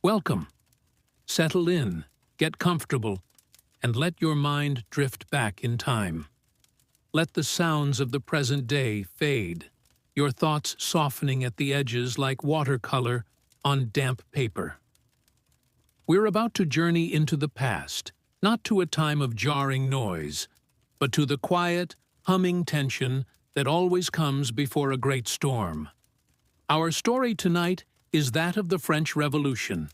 Welcome. Settle in, get comfortable, and let your mind drift back in time. Let the sounds of the present day fade, your thoughts softening at the edges like watercolor on damp paper. We're about to journey into the past, not to a time of jarring noise, but to the quiet, humming tension that always comes before a great storm. Our story tonight is that of the French Revolution,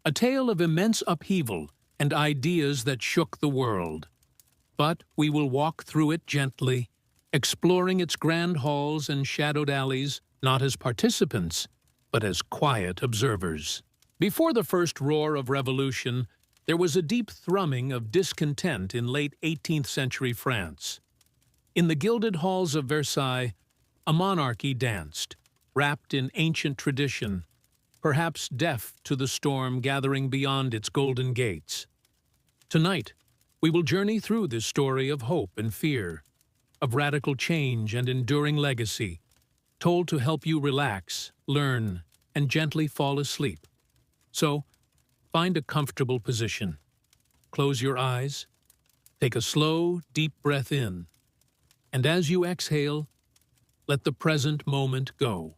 a tale of immense upheaval and ideas that shook the world. But we will walk through it gently, exploring its grand halls and shadowed alleys not as participants, but as quiet observers. Before the first roar of revolution, there was a deep thrumming of discontent in late 18th century France. In the gilded halls of Versailles, a monarchy danced, wrapped in ancient tradition, perhaps deaf to the storm gathering beyond its golden gates. Tonight, we will journey through this story of hope and fear, of radical change and enduring legacy, told to help you relax, learn, and gently fall asleep. So, find a comfortable position. Close your eyes, take a slow, deep breath in, and as you exhale, let the present moment go.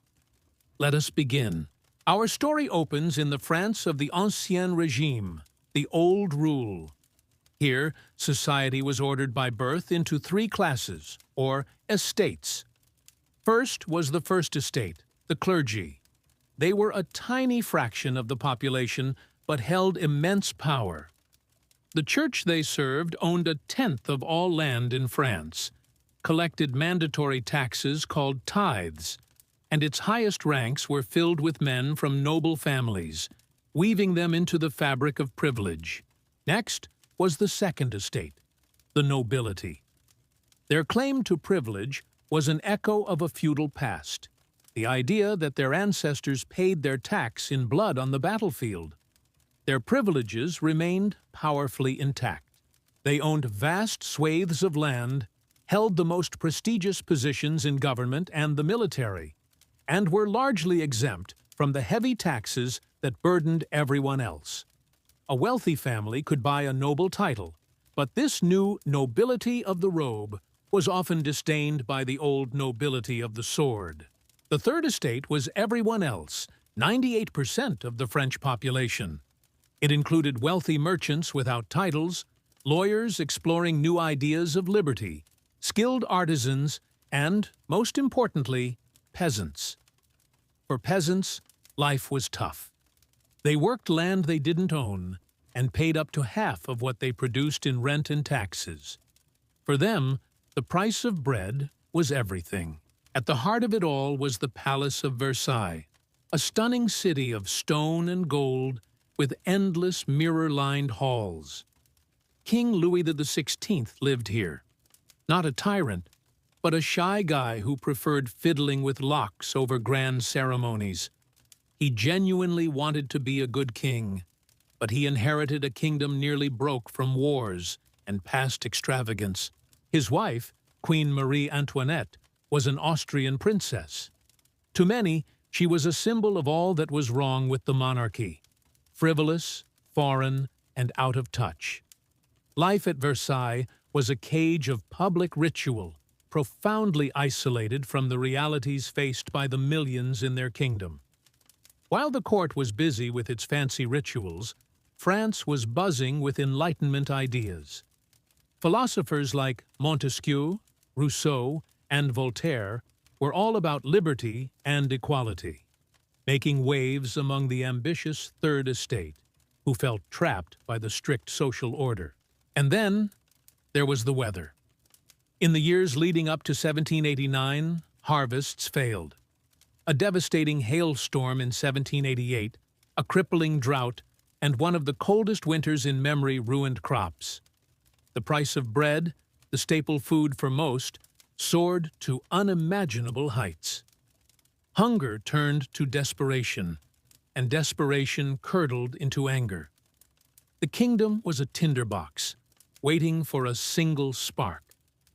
Let us begin. Our story opens in the France of the Ancien Régime, the Old Rule. Here, society was ordered by birth into three classes, or estates. First was the first estate, the clergy. They were a tiny fraction of the population, but held immense power. The church they served owned a tenth of all land in France, collected mandatory taxes called tithes, and its highest ranks were filled with men from noble families, weaving them into the fabric of privilege. Next was the second estate, the nobility. Their claim to privilege was an echo of a feudal past, the idea that their ancestors paid their tax in blood on the battlefield. Their privileges remained powerfully intact. They owned vast swathes of land, held the most prestigious positions in government and the military, and were largely exempt from the heavy taxes that burdened everyone else. A wealthy family could buy a noble title, but this new nobility of the robe was often disdained by the old nobility of the sword. The third estate was everyone else, 98% of the French population. It included wealthy merchants without titles, lawyers exploring new ideas of liberty, skilled artisans, and, most importantly, peasants. For peasants, life was tough. They worked land they didn't own and paid up to half of what they produced in rent and taxes. For them, the price of bread was everything. At the heart of it all was the Palace of Versailles, a stunning city of stone and gold with endless mirror-lined halls. King Louis XVI lived here, not a tyrant, but a shy guy who preferred fiddling with locks over grand ceremonies. He genuinely wanted to be a good king, but he inherited a kingdom nearly broke from wars and past extravagance. His wife, Queen Marie Antoinette, was an Austrian princess. To many, she was a symbol of all that was wrong with the monarchy: frivolous, foreign, and out of touch. Life at Versailles was a cage of public ritual, profoundly isolated from the realities faced by the millions in their kingdom. While the court was busy with its fancy rituals, France was buzzing with Enlightenment ideas. Philosophers like Montesquieu, Rousseau, and Voltaire were all about liberty and equality, making waves among the ambitious Third Estate, who felt trapped by the strict social order. And then there was the weather. In the years leading up to 1789, harvests failed. A devastating hailstorm in 1788, a crippling drought, and one of the coldest winters in memory ruined crops. The price of bread, the staple food for most, soared to unimaginable heights. Hunger turned to desperation, and desperation curdled into anger. The kingdom was a tinderbox, waiting for a single spark.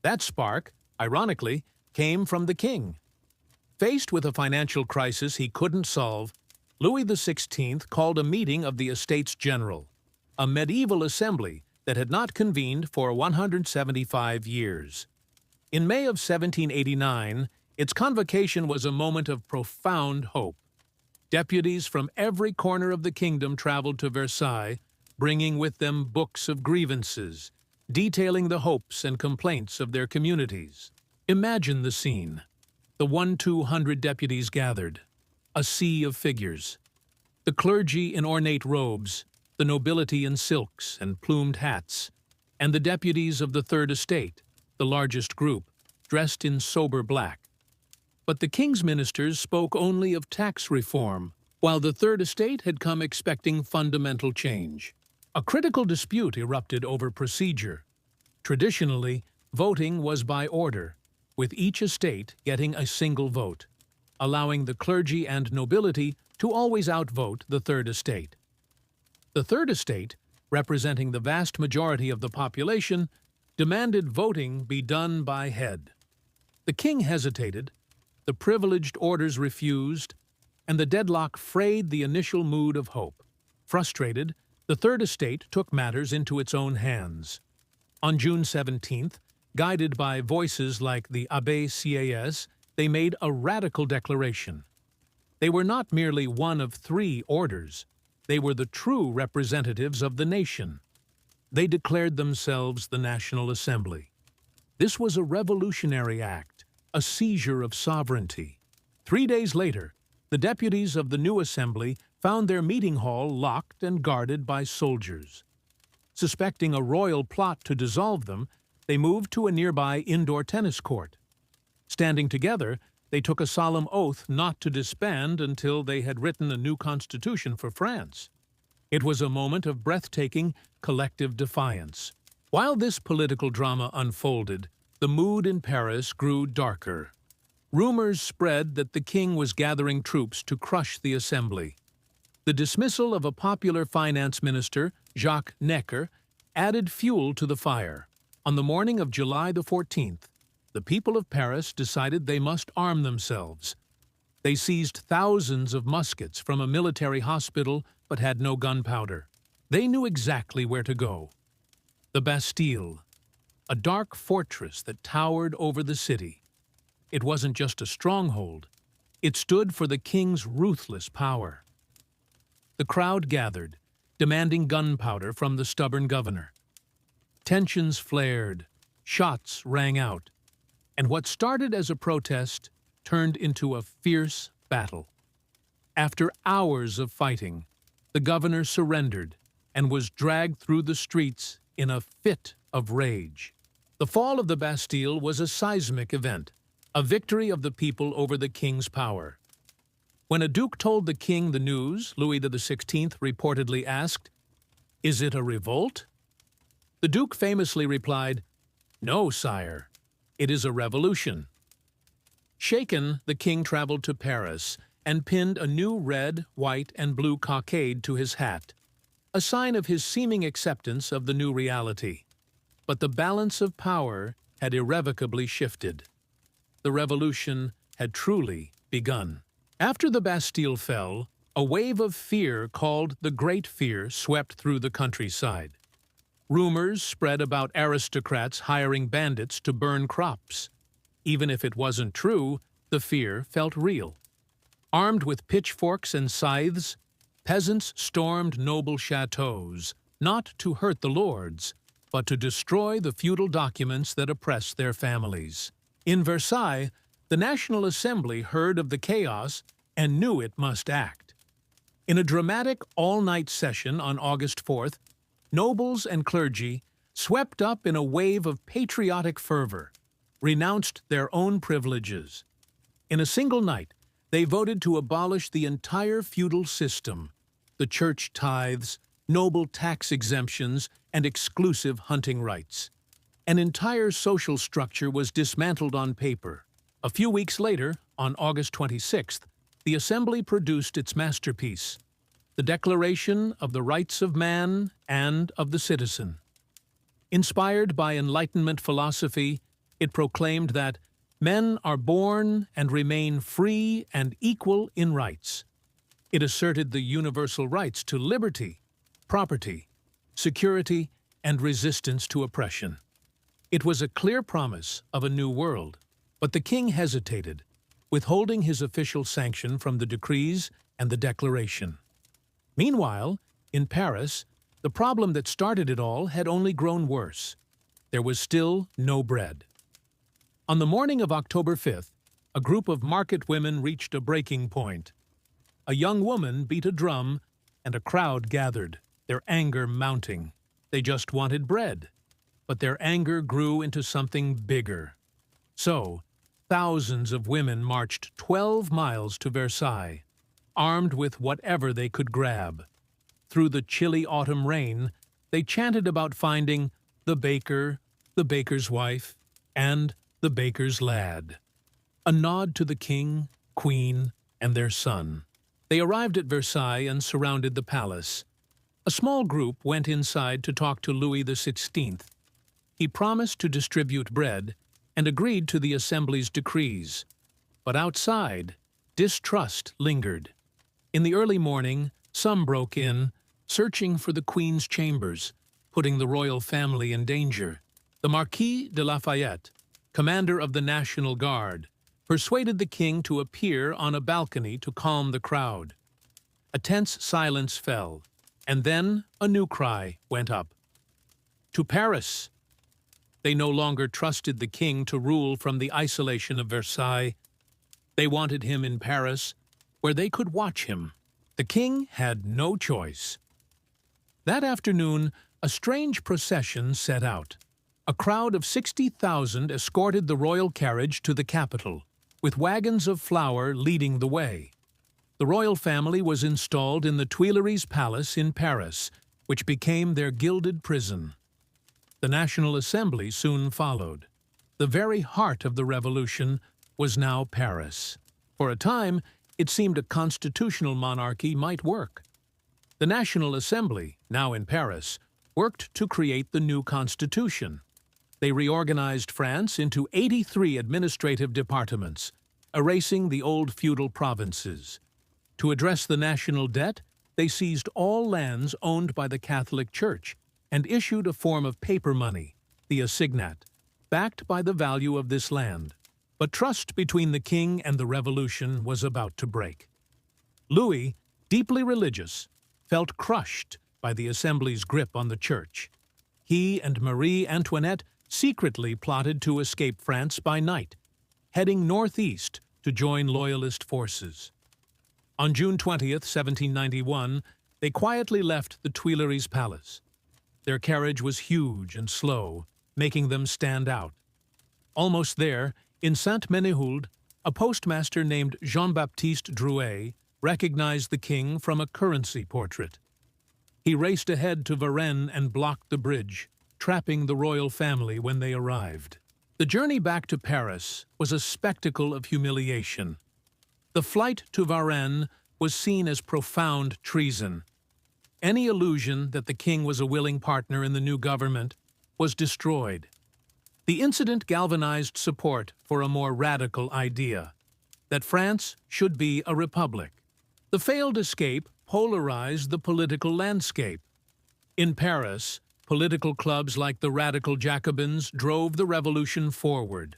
That spark, ironically, came from the king. Faced with a financial crisis he couldn't solve, Louis XVI called a meeting of the Estates General, a medieval assembly that had not convened for 175 years. In May of 1789, its convocation was a moment of profound hope. Deputies from every corner of the kingdom traveled to Versailles, bringing with them books of grievances, detailing the hopes and complaints of their communities. Imagine the scene. The 1,200 deputies gathered, a sea of figures. The clergy in ornate robes, the nobility in silks and plumed hats, and the deputies of the Third Estate, the largest group, dressed in sober black. But the king's ministers spoke only of tax reform, while the Third Estate had come expecting fundamental change. A critical dispute erupted over procedure. Traditionally, voting was by order, with each estate getting a single vote, allowing the clergy and nobility to always outvote the Third Estate. The Third Estate, representing the vast majority of the population, demanded voting be done by head. The king hesitated, the privileged orders refused, and the deadlock frayed the initial mood of hope. Frustrated, the Third Estate took matters into its own hands. On June 17th, guided by voices like the Abbé Sieyès, they made a radical declaration. They were not merely one of three orders. They were the true representatives of the nation. They declared themselves the National Assembly. This was a revolutionary act, a seizure of sovereignty. 3 days later, the deputies of the new assembly found their meeting hall locked and guarded by soldiers. Suspecting a royal plot to dissolve them, they moved to a nearby indoor tennis court. Standing together, they took a solemn oath not to disband until they had written a new constitution for France. It was a moment of breathtaking, collective defiance. While this political drama unfolded, the mood in Paris grew darker. Rumors spread that the king was gathering troops to crush the assembly. The dismissal of a popular finance minister, Jacques Necker, added fuel to the fire. On the morning of July the 14th, the people of Paris decided they must arm themselves. They seized thousands of muskets from a military hospital but had no gunpowder. They knew exactly where to go. The Bastille, a dark fortress that towered over the city. It wasn't just a stronghold. It stood for the king's ruthless power. The crowd gathered, demanding gunpowder from the stubborn governor. Tensions flared, shots rang out, and what started as a protest turned into a fierce battle. After hours of fighting, the governor surrendered and was dragged through the streets in a fit of rage. The fall of the Bastille was a seismic event, a victory of the people over the king's power. When a duke told the king the news, Louis XVI reportedly asked, "Is it a revolt?" The duke famously replied, "No, sire, it is a revolution." Shaken, the king traveled to Paris and pinned a new red, white, and blue cockade to his hat, a sign of his seeming acceptance of the new reality. But the balance of power had irrevocably shifted. The revolution had truly begun. After the Bastille fell, a wave of fear called the Great Fear swept through the countryside. Rumors spread about aristocrats hiring bandits to burn crops. Even if it wasn't true, the fear felt real. Armed with pitchforks and scythes, peasants stormed noble chateaux, not to hurt the lords, but to destroy the feudal documents that oppressed their families. In Versailles, the National Assembly heard of the chaos and knew it must act. In a dramatic all-night session on August 4th, nobles and clergy, swept up in a wave of patriotic fervor, renounced their own privileges. In a single night, they voted to abolish the entire feudal system, the church tithes, noble tax exemptions, and exclusive hunting rights. An entire social structure was dismantled on paper. A few weeks later, on August 26th, the Assembly produced its masterpiece, the Declaration of the Rights of Man and of the Citizen. Inspired by Enlightenment philosophy, it proclaimed that men are born and remain free and equal in rights. It asserted the universal rights to liberty, property, security, and resistance to oppression. It was a clear promise of a new world, but the king hesitated, withholding his official sanction from the decrees and the declaration. Meanwhile, in Paris, the problem that started it all had only grown worse. There was still no bread. On the morning of October 5th, a group of market women reached a breaking point. A young woman beat a drum, and a crowd gathered, their anger mounting. They just wanted bread, but their anger grew into something bigger. So, thousands of women marched 12 miles to Versailles, armed with whatever they could grab. Through the chilly autumn rain, they chanted about finding the baker, the baker's wife, and the baker's lad. A nod to the king, queen, and their son. They arrived at Versailles and surrounded the palace. A small group went inside to talk to Louis XVI. He promised to distribute bread and agreed to the Assembly's decrees. But outside, distrust lingered. In the early morning, some broke in, searching for the Queen's chambers, putting the royal family in danger. The Marquis de Lafayette, commander of the National Guard, persuaded the king to appear on a balcony to calm the crowd. A tense silence fell, and then a new cry went up. To Paris! They no longer trusted the king to rule from the isolation of Versailles. They wanted him in Paris, where they could watch him. The king had no choice. That afternoon, a strange procession set out. A crowd of 60,000 escorted the royal carriage to the capital, with wagons of flour leading the way. The royal family was installed in the Tuileries Palace in Paris, which became their gilded prison. The National Assembly soon followed. The very heart of the revolution was now Paris. For a time, it seemed a constitutional monarchy might work. The National Assembly, now in Paris, worked to create the new constitution. They reorganized France into 83 administrative departments, erasing the old feudal provinces. To address the national debt, they seized all lands owned by the Catholic Church and issued a form of paper money, the assignat, backed by the value of this land. But trust between the king and the revolution was about to break. Louis, deeply religious, felt crushed by the Assembly's grip on the church. He and Marie Antoinette secretly plotted to escape France by night, heading northeast to join Loyalist forces. On June 20th, 1791, they quietly left the Tuileries Palace. Their carriage was huge and slow, making them stand out. Almost there, in Sainte-Menehould, a postmaster named Jean-Baptiste Drouet recognized the king from a currency portrait. He raced ahead to Varennes and blocked the bridge, trapping the royal family when they arrived. The journey back to Paris was a spectacle of humiliation. The flight to Varennes was seen as profound treason. Any illusion that the king was a willing partner in the new government was destroyed. The incident galvanized support for a more radical idea, that France should be a republic. The failed escape polarized the political landscape. In Paris, political clubs like the Radical Jacobins drove the revolution forward.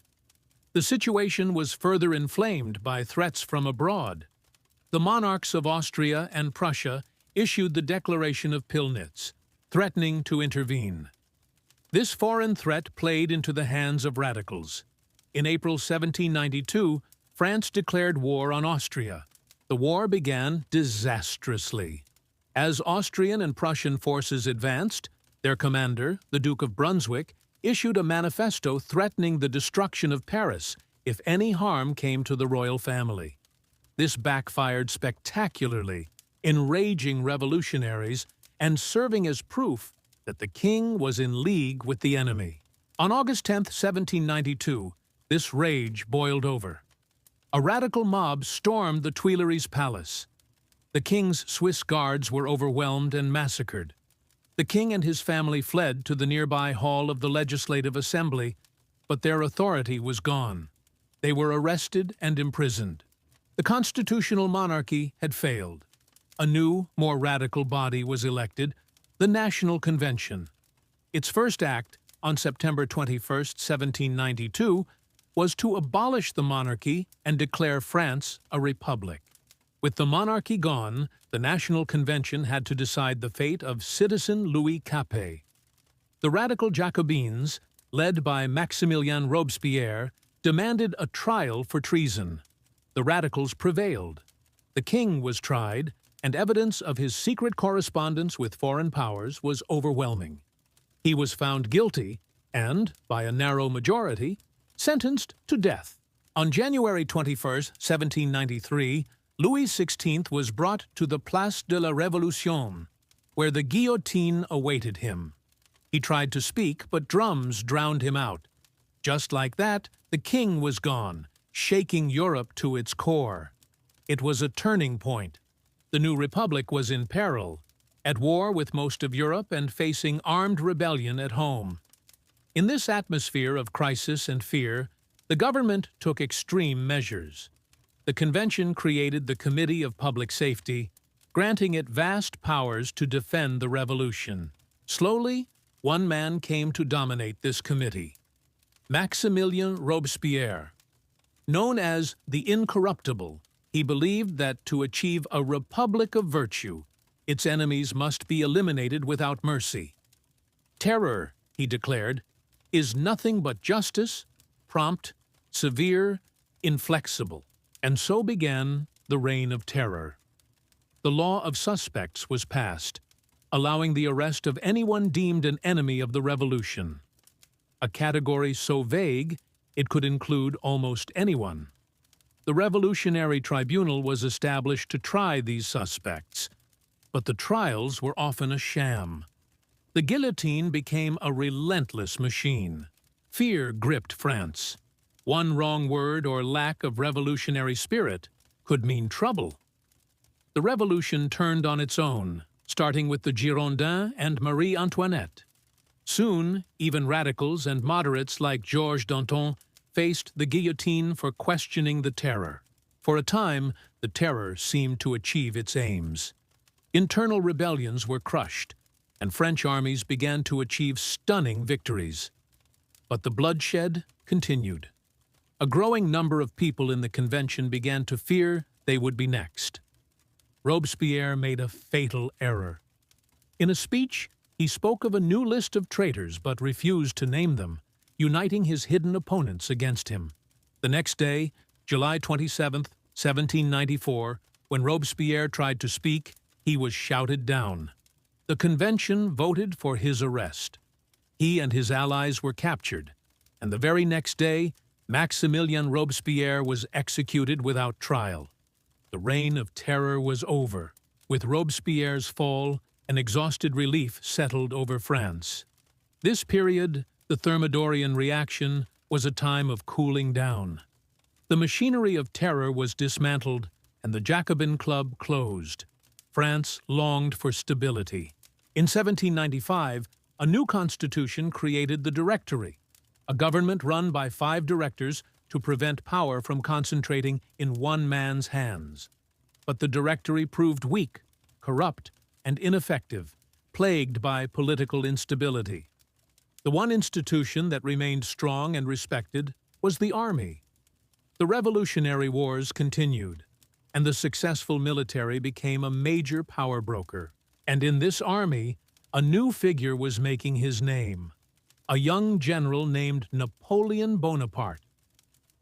The situation was further inflamed by threats from abroad. The monarchs of Austria and Prussia issued the Declaration of Pillnitz, threatening to intervene. This foreign threat played into the hands of radicals. In April 1792, France declared war on Austria. The war began disastrously. As Austrian and Prussian forces advanced, their commander, the Duke of Brunswick, issued a manifesto threatening the destruction of Paris if any harm came to the royal family. This backfired spectacularly, enraging revolutionaries and serving as proof that the king was in league with the enemy. On August 10, 1792, this rage boiled over. A radical mob stormed the Tuileries Palace. The king's Swiss guards were overwhelmed and massacred. The king and his family fled to the nearby hall of the Legislative Assembly, but their authority was gone. They were arrested and imprisoned. The constitutional monarchy had failed. A new, more radical body was elected, the National Convention. Its first act, on September 21, 1792, was to abolish the monarchy and declare France a republic. With the monarchy gone, the National Convention had to decide the fate of citizen Louis Capet. The radical Jacobins, led by Maximilien Robespierre, demanded a trial for treason. The radicals prevailed. The king was tried, and evidence of his secret correspondence with foreign powers was overwhelming. He was found guilty and, by a narrow majority, sentenced to death. On January 21, 1793, Louis XVI was brought to the Place de la Révolution, where the guillotine awaited him. He tried to speak, but drums drowned him out. Just like that, the king was gone, shaking Europe to its core. It was a turning point. The new republic was in peril, at war with most of Europe and facing armed rebellion at home. In this atmosphere of crisis and fear, the government took extreme measures. The convention created the Committee of Public Safety, granting it vast powers to defend the revolution. Slowly, one man came to dominate this committee: Maximilien Robespierre. Known as the Incorruptible, he believed that to achieve a republic of virtue, its enemies must be eliminated without mercy. Terror, he declared, is nothing but justice, prompt, severe, inflexible. And so began the Reign of Terror. The law of suspects was passed, allowing the arrest of anyone deemed an enemy of the revolution. A category so vague it could include almost anyone. The Revolutionary Tribunal was established to try these suspects, but the trials were often a sham. The guillotine became a relentless machine. Fear gripped France. One wrong word or lack of revolutionary spirit could mean trouble. The revolution turned on its own, starting with the Girondins and Marie Antoinette. Soon, even radicals and moderates like Georges Danton faced the guillotine for questioning the terror. For a time, the terror seemed to achieve its aims. Internal rebellions were crushed, and French armies began to achieve stunning victories. But the bloodshed continued. A growing number of people in the convention began to fear they would be next. Robespierre made a fatal error. In a speech, he spoke of a new list of traitors but refused to name them, uniting his hidden opponents against him. The next day, July 27, 1794, when Robespierre tried to speak, he was shouted down. The convention voted for his arrest. He and his allies were captured, and the very next day, Maximilien Robespierre was executed without trial. The reign of terror was over. With Robespierre's fall, an exhausted relief settled over France. This period, the Thermidorian reaction, was a time of cooling down. The machinery of terror was dismantled, and the Jacobin Club closed. France longed for stability. In 1795, a new constitution created the Directory, a government run by 5 directors to prevent power from concentrating in one man's hands. But the Directory proved weak, corrupt, and ineffective, plagued by political instability. The one institution that remained strong and respected was the army. The Revolutionary Wars continued, and the successful military became a major power broker. And in this army, a new figure was making his name, a young general named Napoleon Bonaparte.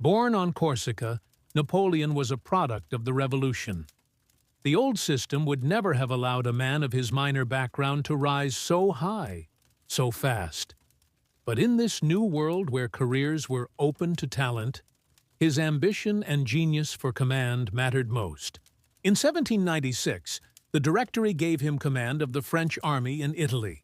Born on Corsica, Napoleon was a product of the Revolution. The old system would never have allowed a man of his minor background to rise so high, so fast. But in this new world where careers were open to talent, his ambition and genius for command mattered most. In 1796, the Directory gave him command of the French army in Italy.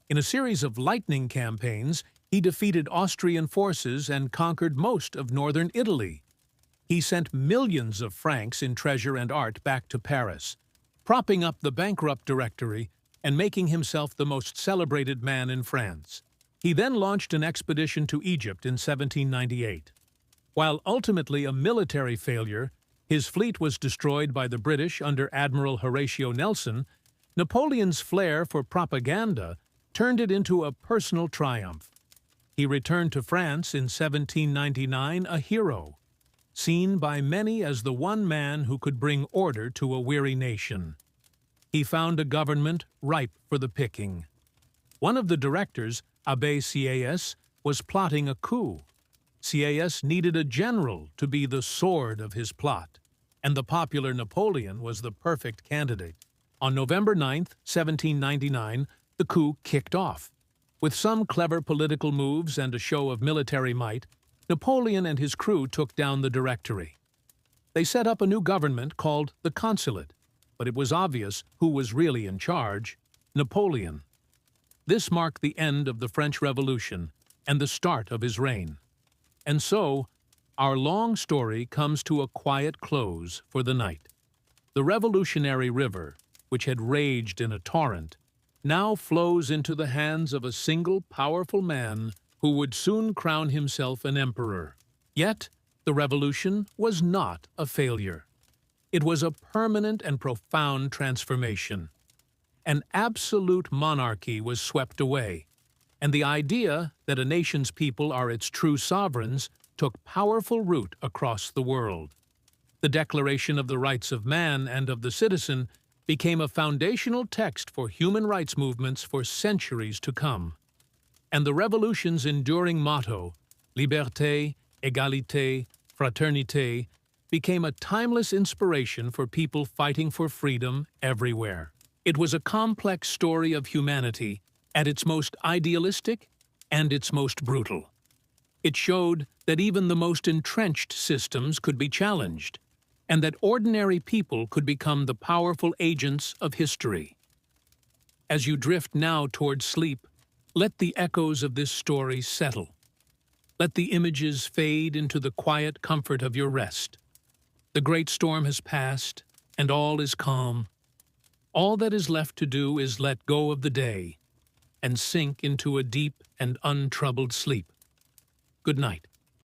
In a series of lightning campaigns, he defeated Austrian forces and conquered most of northern Italy. He sent millions of francs in treasure and art back to Paris, propping up the bankrupt Directory and making himself the most celebrated man in France. He then launched an expedition to Egypt in 1798. While ultimately a military failure, His fleet was destroyed by the British under Admiral Horatio Nelson. Napoleon's flair for propaganda turned it into a personal triumph. He returned to France in 1799 a hero, seen by many as the one man who could bring order to a weary nation. He found a government ripe for the picking. One of the directors, Abbé Sieyès, was plotting a coup. Sieyès needed a general to be the sword of his plot, and the popular Napoleon was the perfect candidate. On November 9, 1799, the coup kicked off. With some clever political moves and a show of military might, Napoleon and his crew took down the Directory. They set up a new government called the Consulate, but it was obvious who was really in charge: Napoleon. This marked the end of the French Revolution and the start of his reign. And so, our long story comes to a quiet close for the night. The revolutionary river, which had raged in a torrent, now flows into the hands of a single powerful man who would soon crown himself an emperor. Yet, the revolution was not a failure. It was a permanent and profound transformation. An absolute monarchy was swept away, and the idea that a nation's people are its true sovereigns took powerful root across the world. The Declaration of the Rights of Man and of the Citizen became a foundational text for human rights movements for centuries to come. And the revolution's enduring motto, liberté, égalité, fraternité, became a timeless inspiration for people fighting for freedom everywhere. It was a complex story of humanity at its most idealistic and its most brutal. It showed that even the most entrenched systems could be challenged, and that ordinary people could become the powerful agents of history. As you drift now toward sleep, let the echoes of this story settle. Let the images fade into the quiet comfort of your rest. The great storm has passed, and all is calm. All that is left to do is let go of the day and sink into a deep and untroubled sleep. Good night.